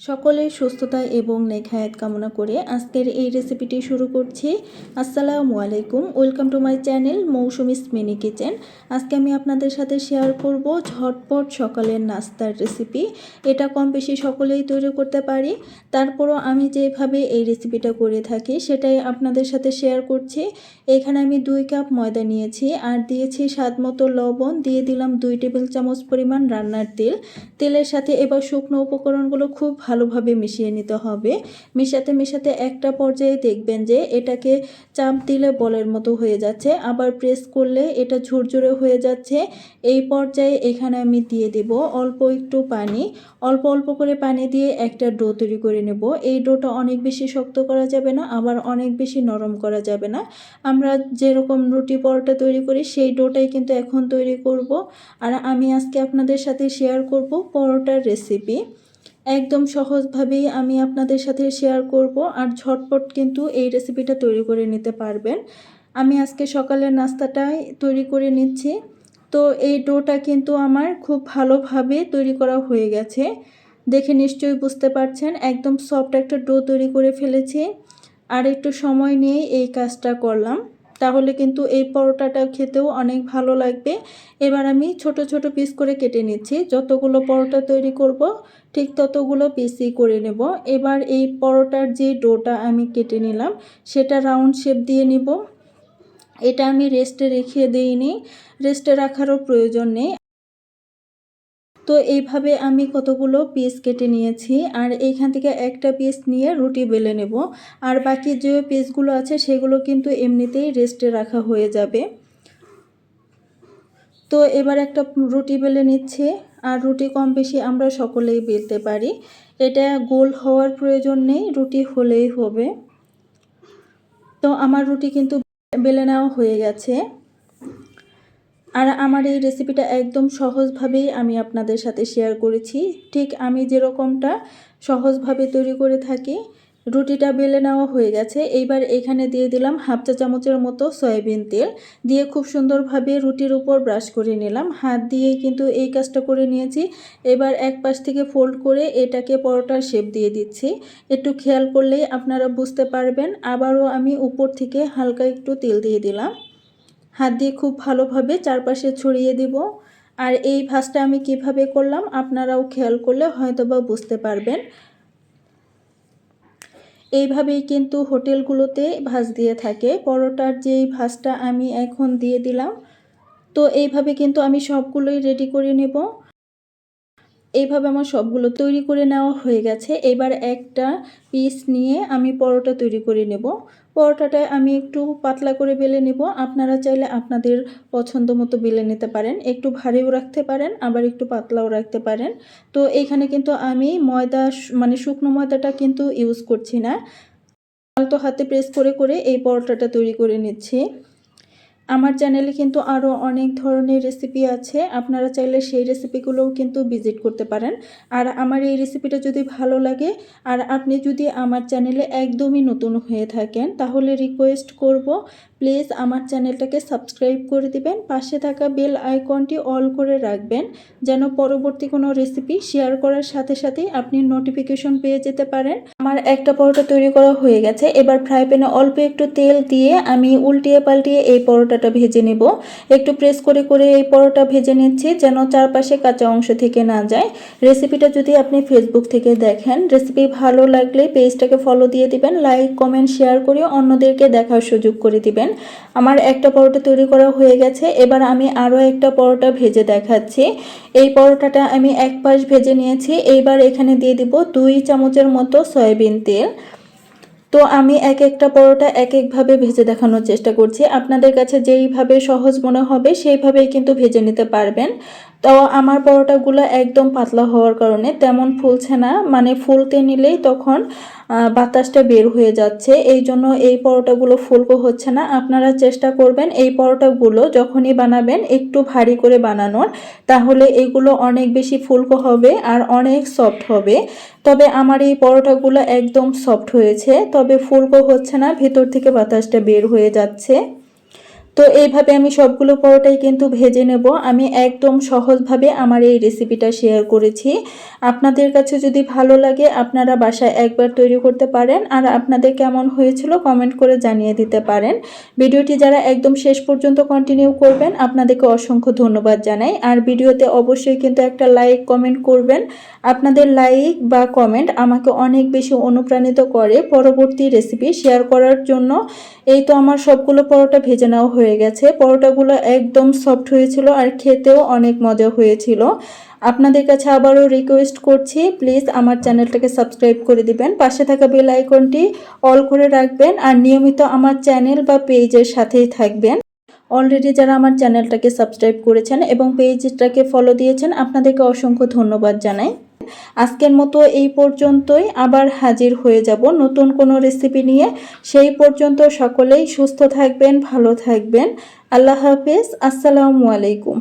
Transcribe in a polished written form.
সকলের সুস্থতা এবং নেখায়াত কামনা করে আজকের এই রেসিপিটি শুরু করছি। আসসালামু আলাইকুম, welcome to my channel Mousumi's mini kitchen. আজকে আমি আপনাদের সাথে শেয়ার করব ঝটপট সকালের নাস্তার রেসিপি। এটা কম বেশি সকলেই তৈরি করতে পারি, তারপরও আমি যেভাবে এই রেসিপিটা করে থাকি সেটাই আপনাদের সাথে শেয়ার করছি। এখানে আমি 2 কাপ ময়দা নিয়েছি আর দিয়েছি স্বাদ মতো লবণ, দিয়ে দিলাম 2 টেবিল চামচ পরিমাণ রান্নার তেল। তেলের সাথে এবার শুকনো উপকরণগুলো খুব ভালোভাবে মিশিয়ে নিতে হবে। মেশাতে মেশাতে একটা পর্যায়ে দেখবেন যে এটাকে চাপ দিলে বলের মতো হয়ে যাচ্ছে, আবার প্রেস করলে এটা ঝুরঝুরে হয়ে যাচ্ছে। এই পর্যায়ে এখানে আমি দিয়ে দেব অল্প একটু পানি। অল্প অল্প করে পানি দিয়ে একটা ডো তৈরি করে নেব। এই ডোটা অনেক বেশি শক্ত করা যাবে না, আবার অনেক বেশি নরম করা যাবে না। আমরা যেরকম রুটি পরোটা তৈরি করি সেই ডোটাই কিন্তু এখন তৈরি করব। আর আমি আজকে আপনাদের সাথে শেয়ার করব পরোটার রেসিপি। একদম সহজভাবেই আমি আপনাদের সাথে শেয়ার করব, আর ঝটপট কিন্তু এই রেসিপিটা তৈরি করে নিতে পারবেন। আমি আজকে সকালের নাস্তাটাই তৈরি করে নিচ্ছি। তো এই ডোটা কিন্তু আমার খুব ভালোভাবে তৈরি করা হয়ে গেছে, দেখে নিশ্চয়ই বুঝতে পারছেন একদম সফট একটা ডো তৈরি করে ফেলেছি। আর একটু সময় নিয়ে এই কাজটা করলাম, তাহলে কিন্তু এই পরোটাটা খেতেও অনেক ভালো লাগবে। এবার আমি ছোট ছোট পিস করে কেটে নিচ্ছি। যতগুলো পরোটা তৈরি করব ঠিক ততগুলো পিসই করে নেব। এবার এই পরোটার যে ডোটা আমি কেটে নিলাম সেটা রাউন্ড শেপ দিয়ে নিব। এটা আমি রেস্টে রেখে দিইনি, রেস্টে রাখারও প্রয়োজন নেই। তো এইভাবে আমি কতগুলো পিস কেটে নিয়েছি, আর এইখান থেকে একটা পিস নিয়ে রুটি বেলে নেব। আর বাকি যে পিসগুলো আছে সেগুলো কিন্তু এমনিতেই রেস্টে রাখা হয়ে যাবে। তো এবার একটা রুটি বেলে নিচ্ছে, আর রুটি কম বেশি আমরা সকলেই বেলতে পারি। এটা গোল হওয়ার প্রয়োজন নেই, রুটি হলেই হবে। তো আমার রুটি কিন্তু বেলে নেওয়া হয়ে গেছে। আর আমার এই রেসিপিটা একদম সহজভাবেই আমি আপনাদের সাথে শেয়ার করেছি, ঠিক আমি যেরকমটা সহজভাবে তৈরি করে থাকি। রুটিটা বেলে নেওয়া হয়ে গেছে। এইবার এখানে দিয়ে দিলাম হাফ চা চামচের মতো সয়াবিন তেল, দিয়ে খুব সুন্দরভাবে রুটির উপর ব্রাশ করে নিলাম। হাত দিয়েই কিন্তু এই কাজটা করে নিয়েছি। এবার এক পাশ থেকে ফোল্ড করে এটাকে পরোটার শেপ দিয়ে দিচ্ছি। একটু খেয়াল করলেই আপনারা বুঝতে পারবেন। আবারও আমি উপর থেকে হালকা একটু তেল দিয়ে দিলাম, হাত দিয়ে খুব ভালোভাবে চারপাশে ছড়িয়ে দিব। আর এই ভাঁজটা আমি কিভাবে করলাম আপনারাও খেয়াল করলে হয়তোবা বুঝতে পারবেন। এইভাবেই কিন্তু হোটেলগুলোতে ভাঁজ দিয়ে থাকে। পরোটার যেই ভাঁজটা আমি এখন দিয়ে দিলাম। তো এইভাবে কিন্তু আমি সবগুলোই রেডি করে নেব। এইভাবে আমার সবগুলো তৈরি করে নেওয়া হয়ে গেছে। এবার একটা পিস নিয়ে আমি পরোটা তৈরি করে নেব। পরোটাটা আমি একটু পাতলা করে বেলে নেব। আপনারা চাইলে আপনাদের পছন্দ মতো বেলে নিতে পারেন, একটু ভারীও রাখতে পারেন, আবার একটু পাতলাও রাখতে পারেন। তো এখানে কিন্তু আমি ময়দা মানে শুকনো ময়দাটা কিন্তু ইউজ করছি না, আলতো হাতে প্রেস করে করে এই পরোটাটা তৈরি করে নিচ্ছি। আমার চ্যানেলে কিন্তু আরও অনেক ধরনের রেসিপি আছে, আপনারা চাইলে সেই রেসিপিগুলোও কিন্তু ভিজিট করতে পারেন। আর আমার এই রেসিপিটা যদি ভালো লাগে, আর আপনি যদি আমার চ্যানেলে একদমই নতুন হয়ে থাকেন, তাহলে রিকোয়েস্ট করব প্লিজ আমার চ্যানেলটাকে সাবস্ক্রাইব করে দিবেন। পাশে থাকা বেল আইকনটি অল করে রাখবেন, যেন পরবর্তী কোনো রেসিপি শেয়ার করার সাথে সাথেই আপনি নোটিফিকেশন পেয়ে যেতে পারেন। আমার একটা পরোটা তৈরি করা হয়ে গেছে। এবার ফ্রাই প্যানে অল্প একটু তেল দিয়ে আমি উল্টিয়ে পাল্টিয়ে এই পরোটাটা ভেজে নেব। একটু প্রেস করে করে এই পরোটা ভেজে নিচ্ছি, যেন চারপাশে কাঁচা অংশ থেকে না যায়। রেসিপিটা যদি আপনি ফেসবুক থেকে দেখেন, রেসিপি ভালো লাগলে পেজটাকে ফলো দিয়ে দিবেন, লাইক কমেন্ট শেয়ার করে অন্যদেরকে দেখার সুযোগ করে দিবেন। আমার একটা পরোটা তৈরি করা হয়ে গেছে। এবার আমি আরও একটা পরোটা ভেজে দেখাচ্ছি। এই পরোটাটা আমি এক পাশ ভেজে নিয়েছি। এইবার এখানে দিয়ে দিব 2 চামচের মতো সয়াবিন তেল। তো আমি এক একটা পরোটা এক একভাবে ভেজে দেখানোর চেষ্টা করছি। আপনাদের কাছে যেইভাবে সহজ মনে হবে সেইভাবেই কিন্তু ভেজে নিতে পারবেন। তো আমার পরোটাগুলো একদম পাতলা হওয়ার কারণে তেমন ফুলছে না, মানে ফুলতে নিলেই তখন বাতাসটা বের হয়ে যাচ্ছে, এই জন্য এই পরোটাগুলো ফুলকো হচ্ছে না। আপনারা চেষ্টা করবেন এই পরোটাগুলো যখনই বানাবেন একটু ভারী করে বানানোর, তাহলে এগুলো অনেক বেশি ফুলকো হবে আর অনেক সফট হবে। তবে আমার এই পরোটাগুলো একদম সফট হয়েছে, তবে ফুলকো হচ্ছে না, ভেতর থেকে বাতাসটা বের হয়ে যাচ্ছে। তো এইভাবে আমি সবগুলো পরোটাই কিন্তু ভেজে নেব। আমি একদম সহজভাবে আমার এই রেসিপিটা শেয়ার করেছি। আপনাদের কাছে যদি ভালো লাগে আপনারা বাসায় একবার তৈরি করতে পারেন, আর আপনাদের কেমন হয়েছিল কমেন্ট করে জানিয়ে দিতে পারেন। ভিডিওটি যারা একদম শেষ পর্যন্ত কন্টিনিউ করবেন আপনাদেরকে অসংখ্য ধন্যবাদ জানাই। আর ভিডিওতে অবশ্যই কিন্তু একটা লাইক কমেন্ট করবেন। আপনাদের লাইক বা কমেন্ট আমাকে অনেক বেশি অনুপ্রাণিত করে পরবর্তী রেসিপি শেয়ার করার জন্য। এই তো আমার সবগুলো পরোটা ভেজে নেওয়া হয়ে গেছে। পরোটাগুলো একদম সফট হয়েছিল আর খেতেও অনেক মজা হয়েছিল। আপনাদের কাছে আবারও রিকোয়েস্ট করছি, প্লিজ আমার চ্যানেলটাকে সাবস্ক্রাইব করে দিবেন, পাশে থাকা বেল আইকনটি অল করে রাখবেন আর নিয়মিত আমার চ্যানেল বা পেজের সাথেই থাকবেন। অলরেডি যারা আমার চ্যানেলটাকে সাবস্ক্রাইব করেছেন এবং পেজটাকে ফলো দিয়েছেন আপনাদেরকে অসংখ্য ধন্যবাদ জানাই। আজকের মতো এই পর্যন্তই, আবার হাজির হয়ে যাব নতুন কোনো রেসিপি নিয়ে। সেই পর্যন্ত সকলেই সুস্থ থাকবেন, ভালো থাকবেন। আল্লাহ হাফেজ, আসসালামু আলাইকুম।